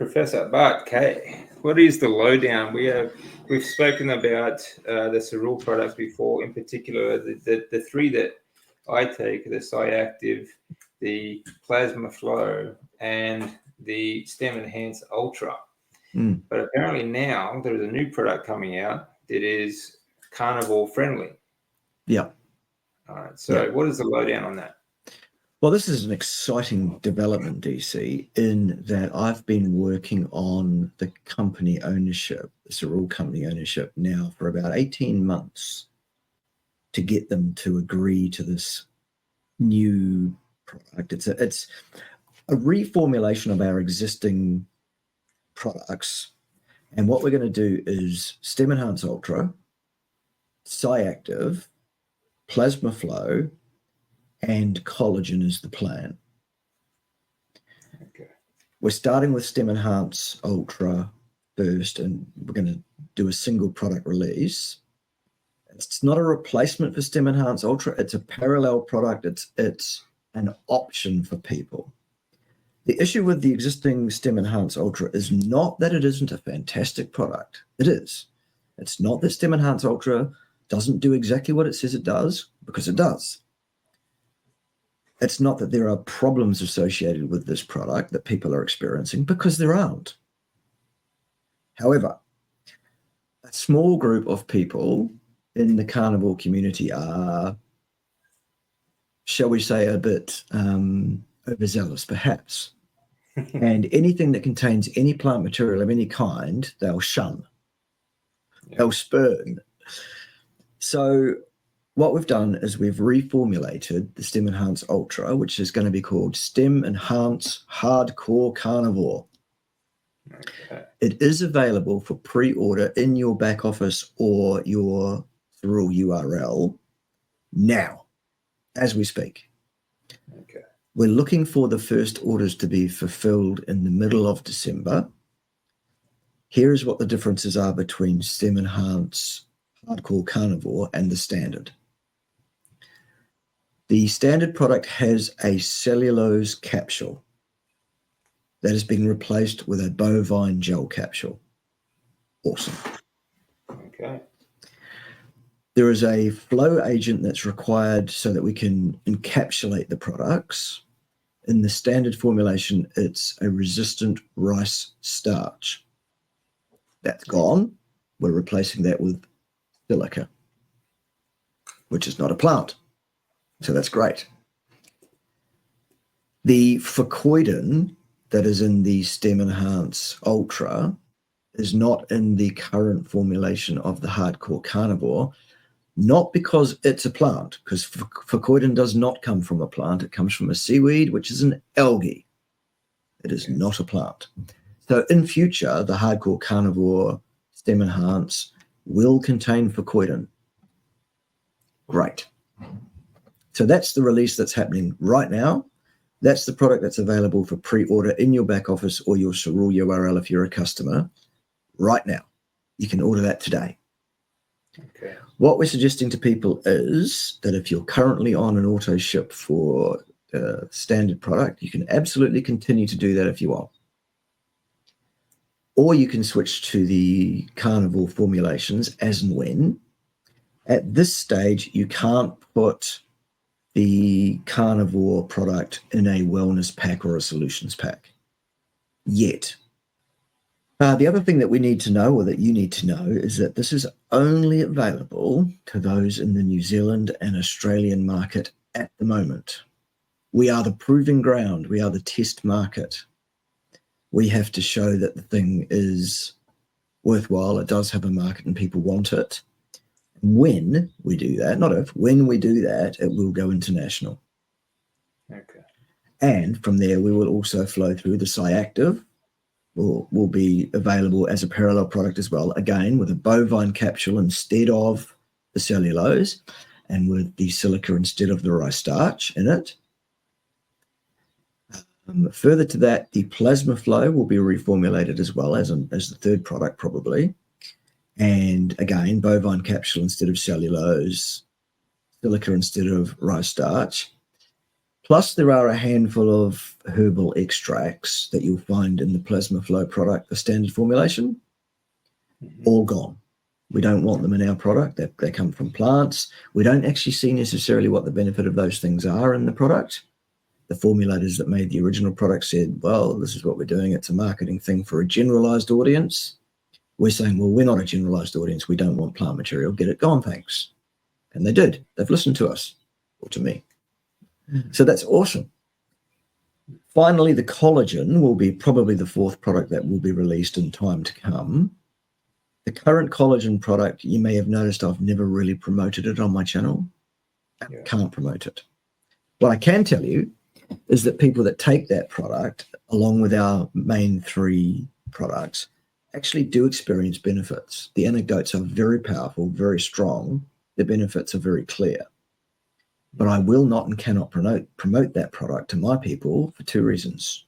Professor Bart-Kay, what is the lowdown? We've spoken about the Cerule products before, in particular the three that I take: the Cyactiv, the PlasmaFlo, and the StemEnhance Ultra. But apparently now there is a new product coming out that is carnivore friendly. Yeah. All right. So what is the lowdown on that? Well, this is an exciting development, DC, in that I've been working on the company ownership, the Cerule company ownership, now for about 18 months to get them to agree to this new product. It's a reformulation of our existing products. And what we're going to do is StemEnhance Ultra, Cyactiv, PlasmaFlo, and Collagen is the plan. Okay. We're starting with StemEnhance Ultra first, and we're going to do a single product release. It's not a replacement for StemEnhance Ultra. It's a parallel product. It's an option for people. The issue with the existing StemEnhance Ultra is not that it isn't a fantastic product. It is. It's not that StemEnhance Ultra doesn't do exactly what it says it does, because it does. It's not that there are problems associated with this product that people are experiencing, because there aren't. However, a small group of people in the carnivore community are, shall we say, a bit overzealous, perhaps. And anything that contains any plant material of any kind, they'll shun. Yeah. They'll spurn. So what we've done is we've reformulated the StemEnhance Ultra, which is going to be called StemEnhance Hardcore Carnivore. Okay. It is available for pre-order in your back office or your Cerule URL now, as we speak. Okay. We're looking for the first orders to be fulfilled in the middle of December. Here is what the differences are between StemEnhance Hardcore Carnivore and the standard. The standard product has a cellulose capsule that has been replaced with a bovine gel capsule. Awesome. Okay. There is a flow agent that's required so that we can encapsulate the products. In the standard formulation, it's a resistant rice starch. That's gone. We're replacing that with silica, which is not a plant. So that's great. The fucoidin that is in the StemEnhance Ultra is not in the current formulation of the Hardcore Carnivore, not because it's a plant, because fucoidin does not come from a plant. It comes from a seaweed, which is an algae. It is not a plant. So in future, the Hardcore Carnivore StemEnhance will contain fucoidin. Great. So that's the release that's happening right now. That's the product that's available for pre-order in your back office or your Cerule URL if you're a customer right now. You can order that today. Okay. What we're suggesting to people is that if you're currently on an auto ship for a standard product, you can absolutely continue to do that if you want. Or you can switch to the carnivore formulations as and when. At this stage, you can't put the carnivore product in a wellness pack or a solutions pack yet. The other thing that we need to know, or that you need to know, is that this is only available to those in the New Zealand and Australian market at the moment. We are the proving ground. We are the test market. We have to show that the thing is worthwhile. It does have a market and people want it. When we do that, not if, when we do that, it will go international. Okay. And from there, we will also flow through the Cyactiv, will be available as a parallel product as well, again, with a bovine capsule instead of the cellulose and with the silica instead of the rice starch in it. Further to that, the PlasmaFlo will be reformulated as well as the third product probably. And again, bovine capsule instead of cellulose, silica instead of rice starch. Plus, there are a handful of herbal extracts that you'll find in the PlasmaFlo product, the standard formulation, all gone. We don't want them in our product. They come from plants. We don't actually see necessarily what the benefit of those things are in the product. The formulators that made the original product said, well, this is what we're doing. It's a marketing thing for a generalized audience. We're saying, well, we're not a generalized audience. We don't want plant material. Get it gone, thanks. And they did. They've listened to us, or to me. So that's awesome. Finally, the collagen will be probably the fourth product that will be released in time to come. The current collagen product, you may have noticed I've never really promoted it on my channel. I can't promote it. What I can tell you is that people that take that product, along with our main three products, actually do experience benefits. The anecdotes are very powerful, very strong. The benefits are very clear. But I will not and cannot promote that product to my people for two reasons.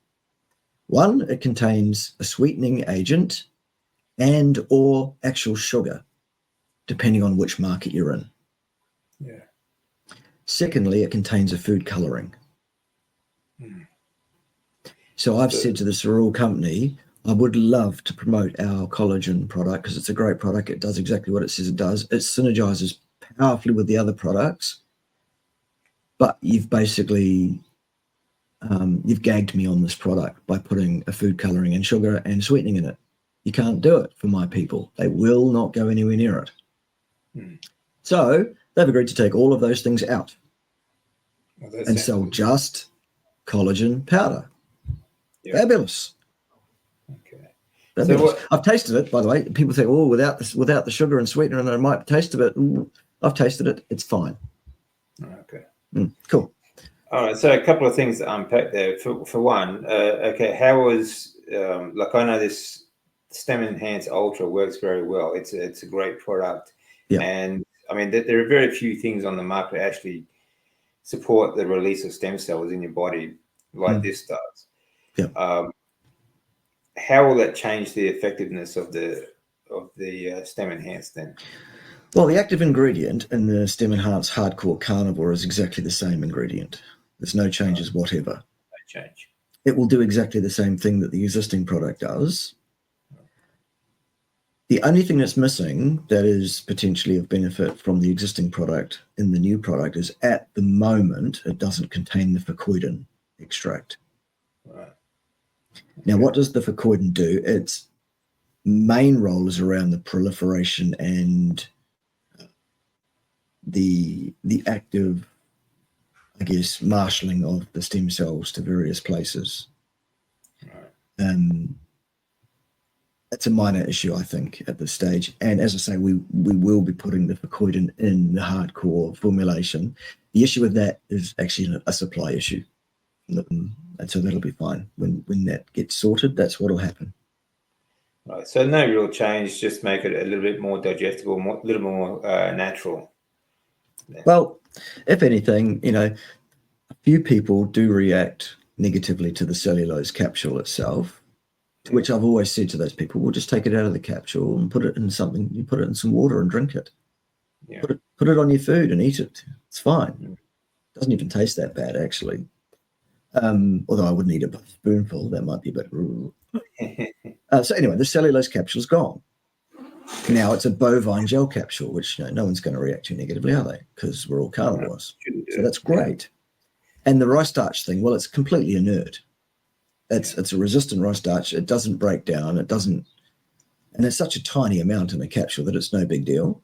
One, it contains a sweetening agent and or actual sugar, depending on which market you're in. Yeah. Secondly, it contains a food coloring. So I've said to the Cerule company, I would love to promote our collagen product because it's a great product. It does exactly what it says it does. It synergizes powerfully with the other products. But you've basically, you've gagged me on this product by putting a food coloring and sugar and sweetening in it. You can't do it for my people. They will not go anywhere near it. So they've agreed to take all of those things out and sell just collagen powder. Fabulous. Okay. Fabulous. So I've tasted it, by the way. People say, oh, without the sugar and sweetener, and I might taste it. I've tasted it. It's fine. Okay. Cool. All right. So a couple of things to unpack there. For one, okay, how was like I know this StemEnhance Ultra works very well. It's a great product. Yeah. And I mean, there are very few things on the market that actually support the release of stem cells in your body like this does. Yeah. How will that change the effectiveness of the StemEnhance then? Well, the active ingredient in the StemEnhance Hardcore Carnivore is exactly the same ingredient. There's no changes whatever. No change. It will do exactly the same thing that the existing product does. The only thing that's missing that is potentially of benefit from the existing product in the new product is at the moment, it doesn't contain the fucoidan extract. Right. Now, what does the fucoidan do? Its main role is around the proliferation and the active, I guess, marshalling of the stem cells to various places. Right. It's a minor issue, I think, at this stage. And as I say, we will be putting the fucoidan in the hardcore formulation. The issue with that is actually a supply issue. And so that'll be fine. When that gets sorted, that's what will happen. Right. So no real change, just make it a little bit more digestible, a little more natural. Yeah. Well, if anything, a few people do react negatively to the cellulose capsule itself, to which I've always said to those people, we'll just take it out of the capsule and put it in something. You put it in some water and drink it. Yeah. Put it on your food and eat it. It's fine. It doesn't even taste that bad, actually. Although I wouldn't eat a spoonful. That might be a bit rude. So anyway, the cellulose capsule's gone. Now it's a bovine gel capsule, which no one's going to react to negatively, are they? Because we're all carnivores. So that's great. And the rice starch thing, well, it's completely inert. It's a resistant rice starch. It doesn't break down. It doesn't, and it's such a tiny amount in a capsule that it's no big deal.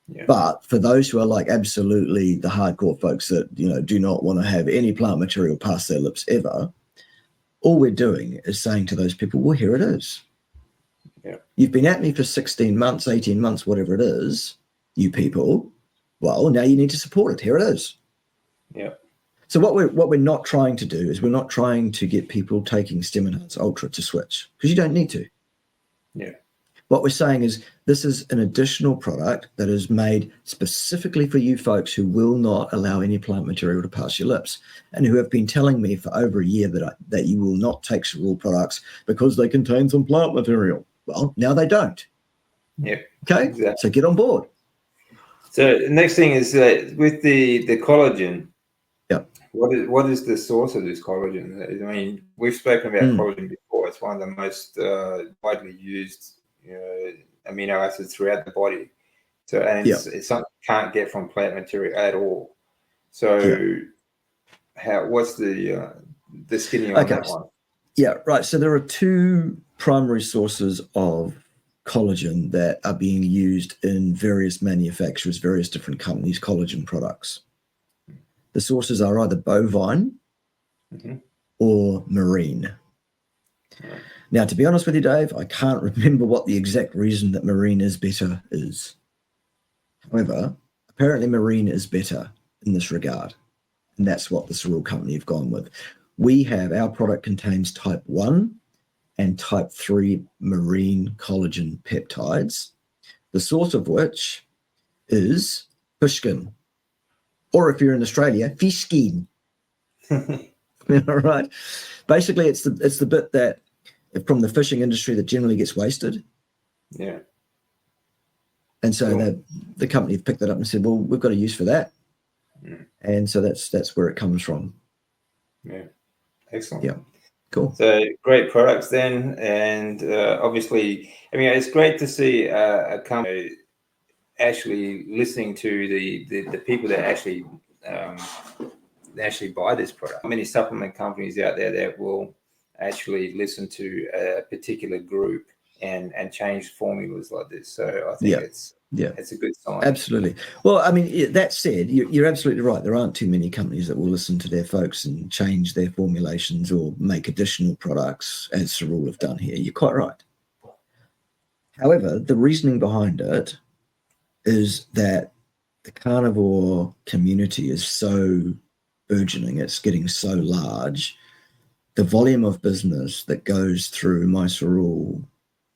Yeah. But for those who are like absolutely the hardcore folks that do not want to have any plant material past their lips ever, all we're doing is saying to those people, well, here it is. Yeah. You've been at me for 16 months, 18 months, whatever it is, you people. Well, now you need to support it. Here it is. Yeah. So what we're not trying to do is we're not trying to get people taking StemEnhance Ultra to switch, because you don't need to. Yeah. What we're saying is this is an additional product that is made specifically for you folks who will not allow any plant material to pass your lips, and who have been telling me for over a year that you will not take Cerule products because they contain some plant material. Well, now they don't. Yeah. Okay. Exactly. So get on board. So the next thing is that with the collagen, Yep. What is the source of this collagen? I mean, we've spoken about collagen before. It's one of the most widely used amino acids throughout the body. So, and it's something you can't get from plant material at all. So, what's the skinny on that one? Yeah, right. So there are two primary sources of collagen that are being used in various manufacturers, various different companies' collagen products. The sources are either bovine or marine. Right. Now, to be honest with you, Dave, I can't remember what the exact reason that marine is better is. However, apparently marine is better in this regard. And that's what the Cerule company have gone with. Our product contains type 1 and type 3 marine collagen peptides, the source of which is fish skin. Or if you're in Australia, fish skin. All right. Basically, it's the bit that from the fishing industry that generally gets wasted. Yeah. And so the company picked that up and said, well, we've got a use for that. Mm. And so that's where it comes from. Yeah. Excellent. Yeah. Cool. So great products then. And obviously, I mean, it's great to see a company actually listening to the people that actually buy this product. Many supplement companies out there that will actually listen to a particular group and change formulas like this. So I think it's a good sign. Absolutely. Well, I mean, that said, you're absolutely right. There aren't too many companies that will listen to their folks and change their formulations or make additional products, as Cerule have done here. You're quite right. However, the reasoning behind it is that the carnivore community is so burgeoning, it's getting so large. The volume of business that goes through my Cerule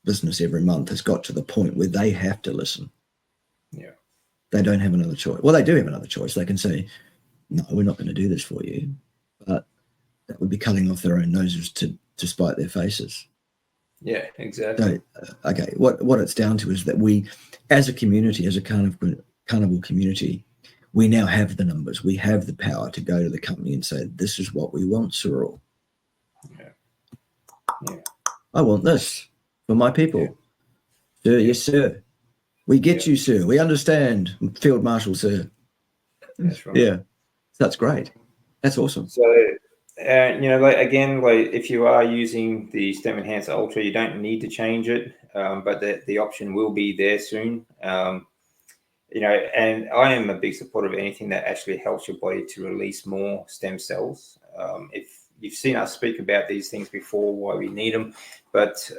business every month has got to the point where they have to listen. Yeah. They don't have another choice. Well, they do have another choice. They can say, no, we're not going to do this for you. But that would be cutting off their own noses to spite their faces. Yeah, exactly. So, okay, what it's down to is that we, as a community, as a carnivore community, we now have the numbers. We have the power to go to the company and say, this is what we want, Cerule. Yeah. I want this for my people. Yeah. Sir, yes, sir. We get you, sir. We understand, Field Marshal, sir. That's right. Yeah, that's great. That's awesome. So, if you are using the StemEnhance Ultra, you don't need to change it, but the option will be there soon. And I am a big supporter of anything that actually helps your body to release more stem cells. If you've seen us speak about these things before, why we need them, but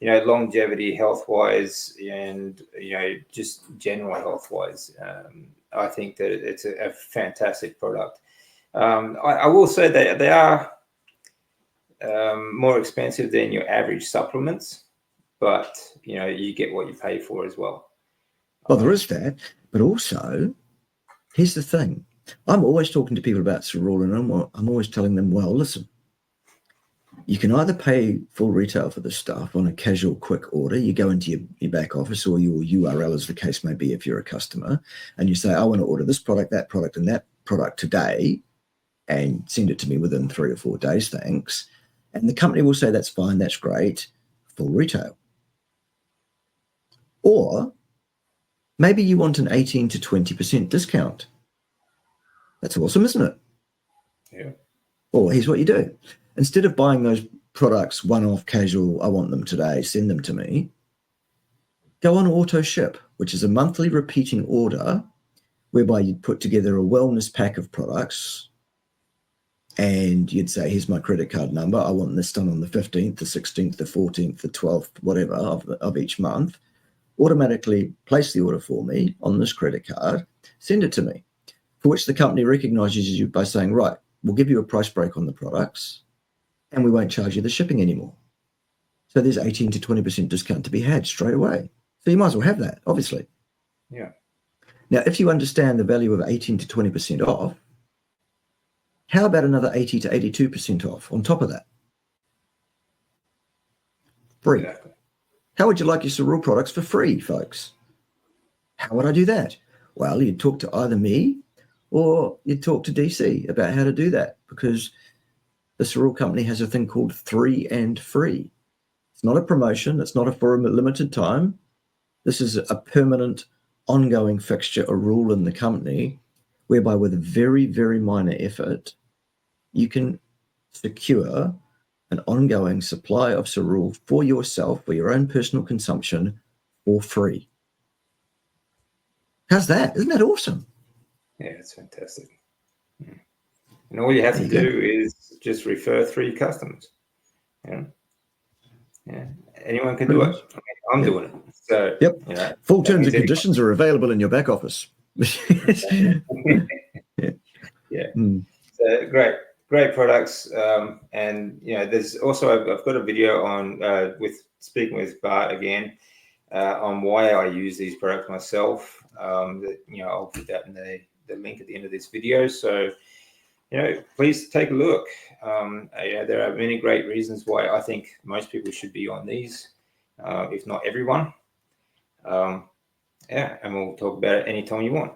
longevity, health-wise, and just general health-wise, I think that it's a fantastic product. I will say that they are more expensive than your average supplements, but you get what you pay for as well. Well, there is that, but also, here's the thing. I'm always talking to people about Cerule, and I'm always telling them, well, listen, you can either pay full retail for this stuff on a casual, quick order. You go into your back office or your URL, as the case may be, if you're a customer, and you say, I want to order this product, and that product today, and send it to me within 3 or 4 days, thanks. And the company will say, that's fine, that's great, full retail. Or maybe you want an 18 to 20% discount. That's awesome, isn't it? Yeah. Well, here's what you do. Instead of buying those products one-off casual, I want them today, send them to me, go on auto ship, which is a monthly repeating order whereby you'd put together a wellness pack of products and you'd say, here's my credit card number. I want this done on the 15th, the 16th, the 14th, the 12th, whatever of each month. Automatically place the order for me on this credit card, send it to me, for which the company recognizes you by saying, right, we'll give you a price break on the products and we won't charge you the shipping anymore. So there's 18 to 20% discount to be had straight away. So you might as well have that, obviously. Yeah. Now, if you understand the value of 18 to 20% off, how about another 80 to 82% off on top of that? Free. Exactly. How would you like your Cerule products for free, folks? How would I do that? Well, you'd talk to either me or you talk to DC about how to do that, because the Cerule company has a thing called 3 and Free. It's not a promotion. It's not for a limited time. This is a permanent, ongoing fixture, a rule in the company, whereby with a very, very minor effort, you can secure an ongoing supply of Cerule for yourself, for your own personal consumption, for free. How's that? Isn't that awesome? Yeah, it's fantastic. And all you have to do is just refer 3 customers. Yeah. Anyone can do it. I'm doing it. So, Full terms and conditions are available in your back office. So great products. And there's also I've got a video on with speaking with Bart again on why I use these products myself. I'll put that in the link at the end of this video. So please take a look. There are many great reasons why I think most people should be on these, if not everyone. And we'll talk about it anytime you want.